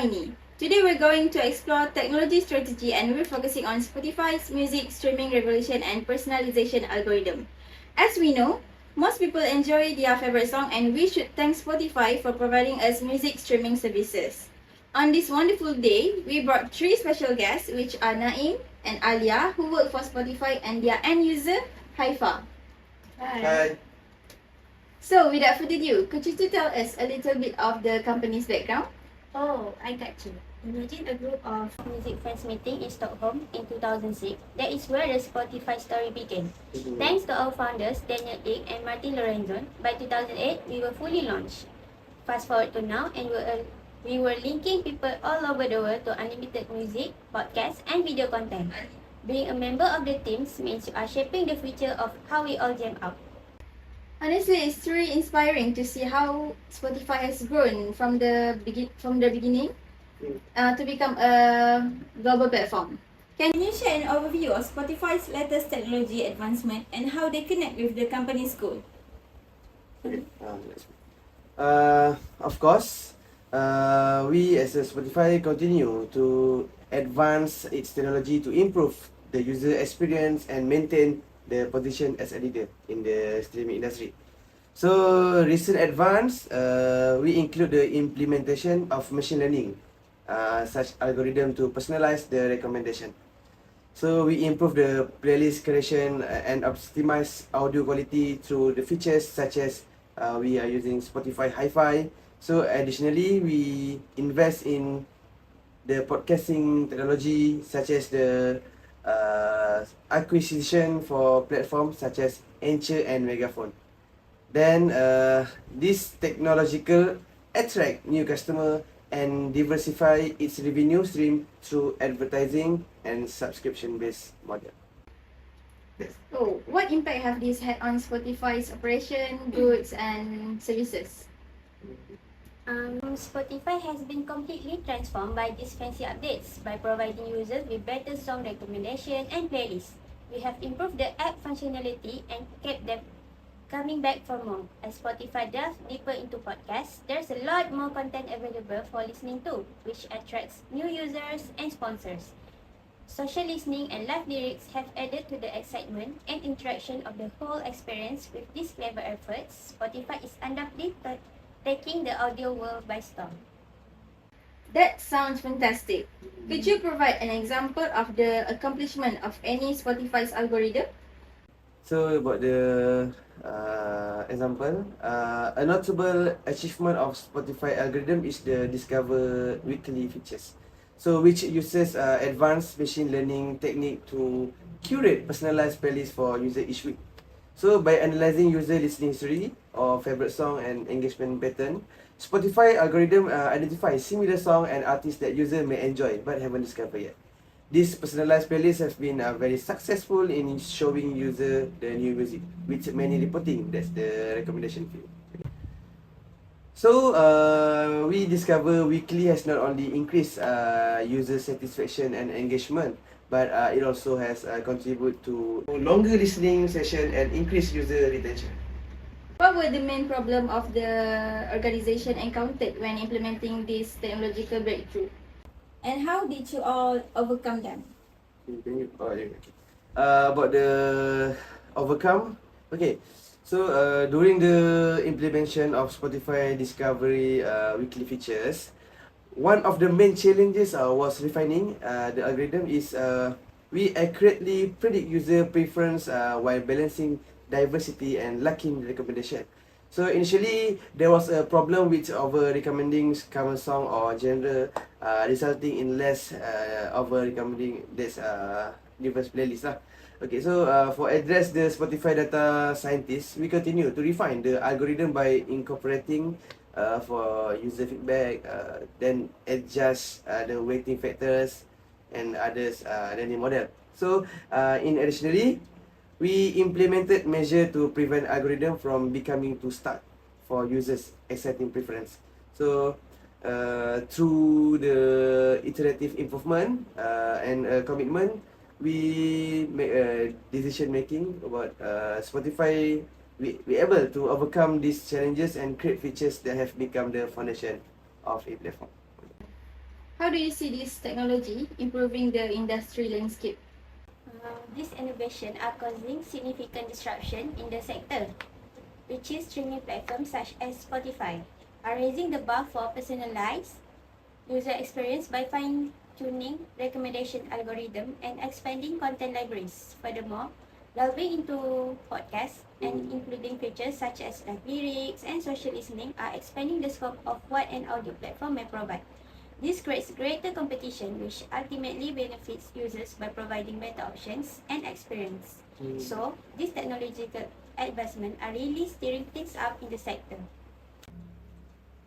AINI. Today we're going to explore technology strategy and we're focusing on Spotify's music streaming revolution and personalization algorithm. As we know, most people enjoy their favorite song and we should thank Spotify for providing us music streaming services. On this wonderful day, we brought three special guests which are Naim and ALEEYA who work for Spotify and their end user, HAIFA. Hi. So without further ado, could you tell us a little bit of the company's background? Oh, I got you. Imagine a group of music friends meeting in Stockholm in 2006. That is where the Spotify story began. Thanks to our founders, Daniel Ek and Martin Lorenzo, by 2008, we were fully launched. Fast forward to now, and we were linking people all over the world to unlimited music, podcasts, and video content. Being a member of the teams means you are shaping the future of how we all jam out. Honestly, it's really inspiring to see how Spotify has grown from the beginning to become a global platform. Can you share an overview of Spotify's latest technology advancement and how they connect with the company's goal? Okay. Of course, we as a Spotify continue to advance its technology to improve the user experience and maintain the position as a leader in the streaming industry. So recent advance, we include the implementation of machine learning, such algorithm to personalize the recommendation. So we improve the playlist creation and optimize audio quality through the features such as we are using Spotify HAIFA. So additionally, we invest in the podcasting technology such as the acquisition for platforms such as Anchor and Megaphone. Then this technological attract new customer and diversify its revenue stream through advertising and subscription-based model. So, what impact have these had on Spotify's operation, goods, and services? Spotify has been completely transformed by these fancy updates by providing users with better song recommendation and playlists. We have improved the app functionality and kept them coming back for more. As Spotify delves deeper into podcasts, there's a lot more content available for listening to, which attracts new users and sponsors. Social listening and live lyrics have added to the excitement and interaction of the whole experience. With these clever efforts, Spotify is undoubtedly taking the audio world by storm. That sounds fantastic. Could you provide an example of the accomplishment of any Spotify's algorithm? So about the example, a notable achievement of Spotify algorithm is the Discover Weekly features. So which uses advanced machine learning technique to curate personalized playlists for user each week. So by analyzing user listening history or favorite song and engagement pattern, Spotify algorithm identifies similar song and artists that user may enjoy but haven't discovered yet. These personalized playlists have been very successful in showing user the new music, with many reporting that's the recommendation field. So we discover weekly has not only increased user satisfaction and engagement, but it also has contributed to longer listening session and increased user retention. What were the main problem of the organization encountered when implementing this technological breakthrough? And how did you all overcome them? About the overcome, okay. So during the implementation of Spotify Discovery weekly features, one of the main challenges was refining the algorithm. Is we accurately predict user preference while balancing diversity and lacking recommendation. So initially, there was a problem with over-recommending common song or genre, resulting in less over-recommending this diverse playlist lah. Okay, so for address the Spotify data scientists, we continue to refine the algorithm by incorporating for user feedback, then adjust the weighting factors and others learning model. So in additionally, we implemented measure to prevent algorithm from becoming too stuck for users accepting preference. So through the iterative improvement and commitment, we make decision making about Spotify. We able to overcome these challenges and create features that have become the foundation of a platform. How do you see this technology improving the industry landscape? These innovations are causing significant disruption in the sector, which is streaming platforms such as Spotify are raising the bar for personalized user experience by fine-tuning recommendation algorithm and expanding content libraries. Furthermore, delving into podcasts and including features such as live lyrics and social listening are expanding the scope of what an audio platform may provide. This creates greater competition, which ultimately benefits users by providing better options and experience. So, these technological advancements are really steering things up in the sector.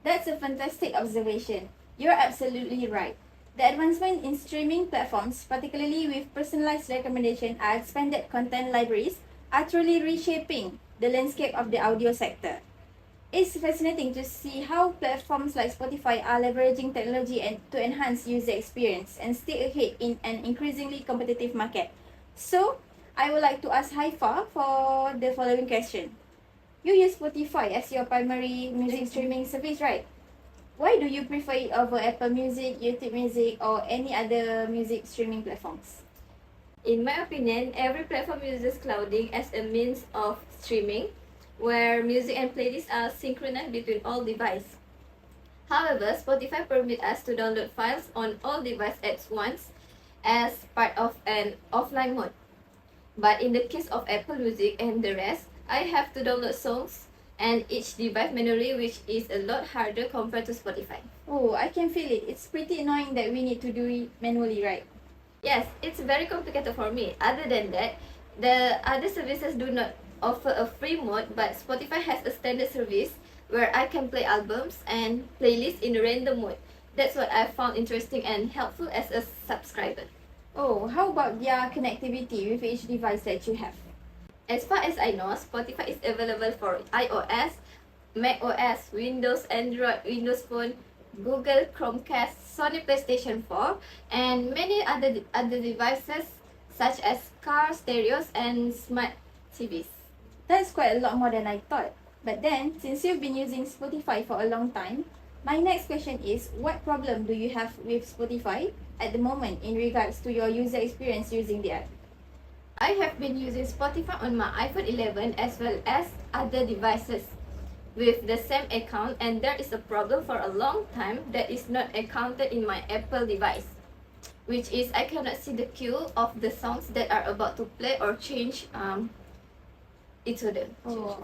That's a fantastic observation. You're absolutely right. The advancement in streaming platforms, particularly with personalized recommendation and expanded content libraries, are truly reshaping the landscape of the audio sector. It's fascinating to see how platforms like Spotify are leveraging technology to enhance user experience and stay ahead in an increasingly competitive market. So, I would like to ask HAIFA for the following question. You use Spotify as your primary music streaming service, right? Why do you prefer it over Apple Music, YouTube Music, or any other music streaming platforms? In my opinion, every platform uses clouding as a means of streaming, where music and playlists are synchronized between all devices. However, Spotify permits us to download files on all devices at once as part of an offline mode. But in the case of Apple Music and the rest, I have to download songs and each device manually, which is a lot harder compared to Spotify. Oh, I can feel it. It's pretty annoying that we need to do it manually, right? Yes, it's very complicated for me. Other than that, the other services do not offer a free mode, but Spotify has a standard service where I can play albums and playlists in a random mode. That's what I found interesting and helpful as a subscriber. Oh, how about their connectivity with each device that you have? As far as I know, Spotify is available for iOS, macOS, Windows, Android, Windows Phone, Google Chromecast, Sony PlayStation 4, and many other devices such as car stereos and smart TVs. That's quite a lot more than I thought. But then, since you've been using Spotify for a long time, my next question is, what problem do you have with Spotify at the moment in regards to your user experience using the app? I have been using Spotify on my iPhone 11 as well as other devices with the same account, and there is a problem for a long time that is not accounted in my Apple device, which is I cannot see the queue of the songs that are about to play or change each other. Oh,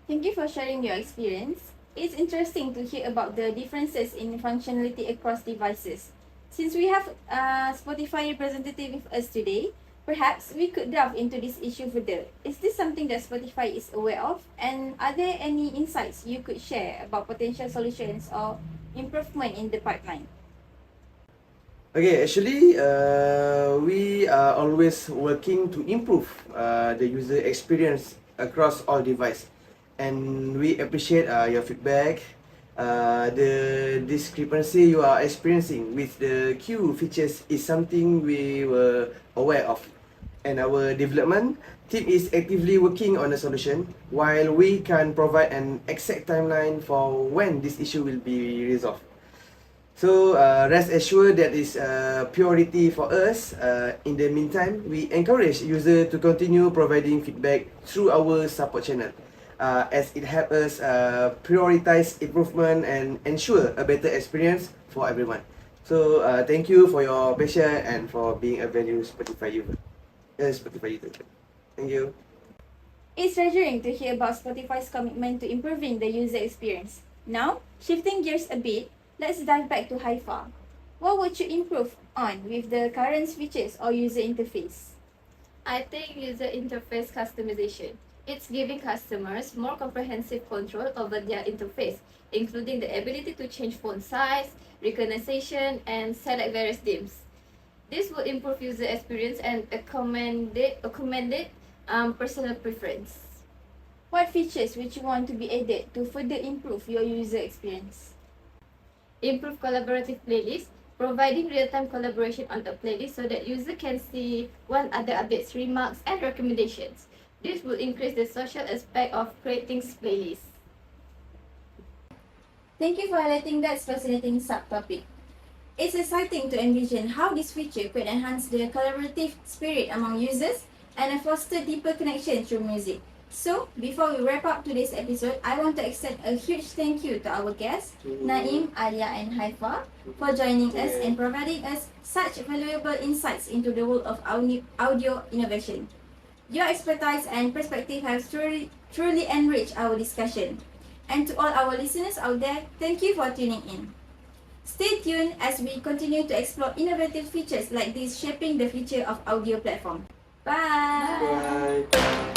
thank you for sharing your experience. It's interesting to hear about the differences in functionality across devices. Since we have Spotify representative with us today, perhaps we could delve into this issue further. Is this something that Spotify is aware of? And are there any insights you could share about potential solutions or improvement in the pipeline? Okay, actually, we are always working to improve the user experience across all devices, and we appreciate your feedback. The discrepancy you are experiencing with the queue features is something we were aware of, and our development team is actively working on a solution. While we can provide an exact timeline for when this issue will be resolved, so rest assured that is a priority for us. In the meantime, we encourage users to continue providing feedback through our support channel, as it helps us prioritize improvement and ensure a better experience for everyone. So thank you for your patience and for being a valued Spotify user. Spotify user. Thank you. It's reassuring to hear about Spotify's commitment to improving the user experience. Now, shifting gears a bit, let's dive back to HAIFA. What would you improve on with the current features or user interface? I think user interface customization. It's giving customers more comprehensive control over their interface, including the ability to change font size, recognition, and select various themes. This will improve user experience and accommodate personal preference. What features would you want to be added to further improve your user experience? Improve collaborative playlists, providing real-time collaboration on the playlist so that user can see when other updates, remarks, and recommendations. This will increase the social aspect of creating playlists. Thank you for highlighting that fascinating subtopic. It's exciting to envision how this feature could enhance the collaborative spirit among users and foster deeper connection through music. So, before we wrap up today's episode, I want to extend a huge thank you to our guests, Naim, ALEEYA and HAIFA, for joining us and providing us such valuable insights into the world of audio innovation. Your expertise and perspective have truly enriched our discussion. And to all our listeners out there, thank you for tuning in. Stay tuned as we continue to explore innovative features like these shaping the future of audio platform. Bye! Bye.